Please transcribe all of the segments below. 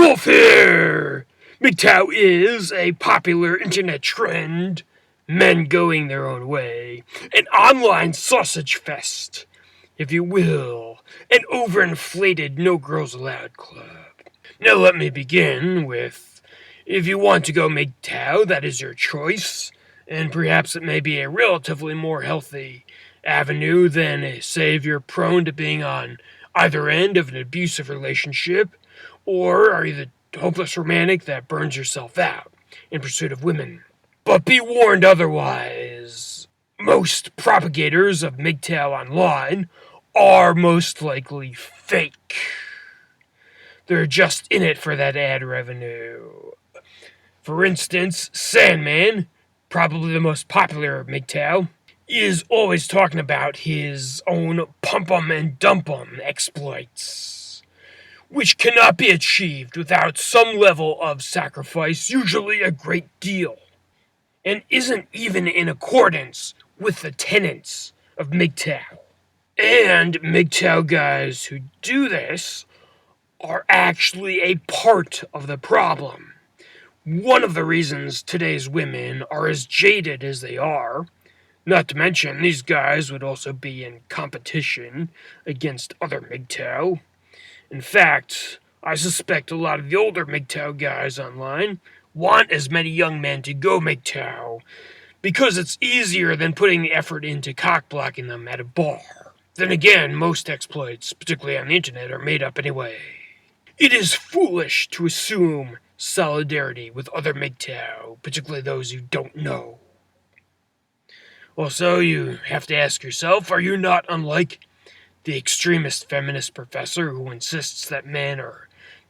Werewolf here! MGTOW is a popular internet trend, men going their own way, an online sausage fest, if you will, an overinflated no girls allowed club. Now let me begin with, if you want to go MGTOW, that is your choice, and perhaps it may be a relatively more healthy avenue than, say, if you're prone to being on either end of an abusive relationship, or are you the hopeless romantic that burns yourself out in pursuit of women? But be warned otherwise. Most propagators of MGTOW online are most likely fake. They're just in it for that ad revenue. For instance, Sandman, probably the most popular of MGTOW, is always talking about his own pump-em and dump-em exploits, which cannot be achieved without some level of sacrifice, usually a great deal, and isn't even in accordance with the tenets of MGTOW. And MGTOW guys who do this are actually a part of the problem. One of the reasons today's women are as jaded as they are, not to mention these guys would also be in competition against other MGTOW. In fact, I suspect a lot of the older MGTOW guys online want as many young men to go MGTOW because it's easier than putting the effort into cock-blocking them at a bar. Then again, most exploits, particularly on the internet, are made up anyway. It is foolish to assume solidarity with other MGTOW, particularly those you don't know. Also, you have to ask yourself, are you not unlike the extremist feminist professor who insists that men are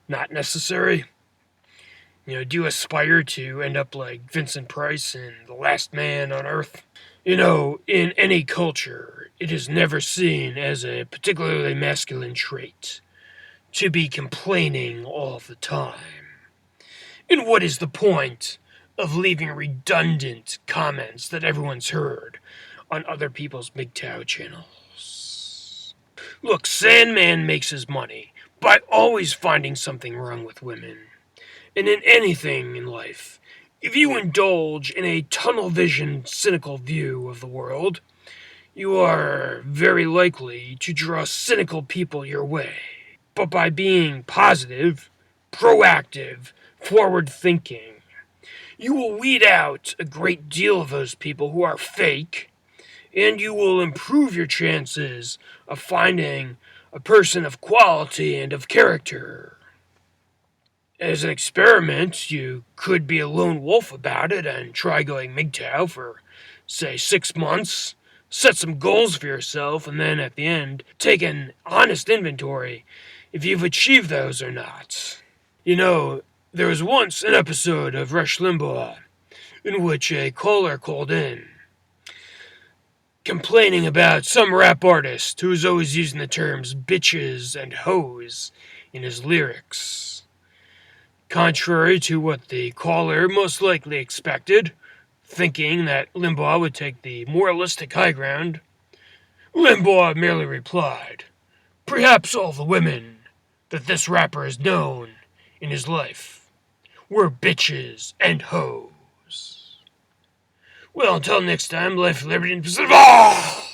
not necessary? Do you aspire to end up like Vincent Price in The Last Man on Earth? In any culture, it is never seen as a particularly masculine trait to be complaining all the time. And what is the point of leaving redundant comments that everyone's heard on other people's MGTOW channels? Look, Sandman makes his money by always finding something wrong with women. And in anything in life, if you indulge in a tunnel vision, cynical view of the world, you are very likely to draw cynical people your way. But by being positive, proactive, forward-thinking, you will weed out a great deal of those people who are fake, and you will improve your chances of finding a person of quality and of character. As an experiment, you could be a lone wolf about it and try going MGTOW for, say, 6 months, set some goals for yourself, and then at the end, take an honest inventory if you've achieved those or not. There was once an episode of Rush Limbaugh in which a caller called in, complaining about some rap artist who was always using the terms bitches and hoes in his lyrics. Contrary to what the caller most likely expected, thinking that Limbaugh would take the moralistic high ground, Limbaugh merely replied, "Perhaps all the women that this rapper has known in his life were bitches and hoes." Well, until next time, life, liberty, and pursuit of all!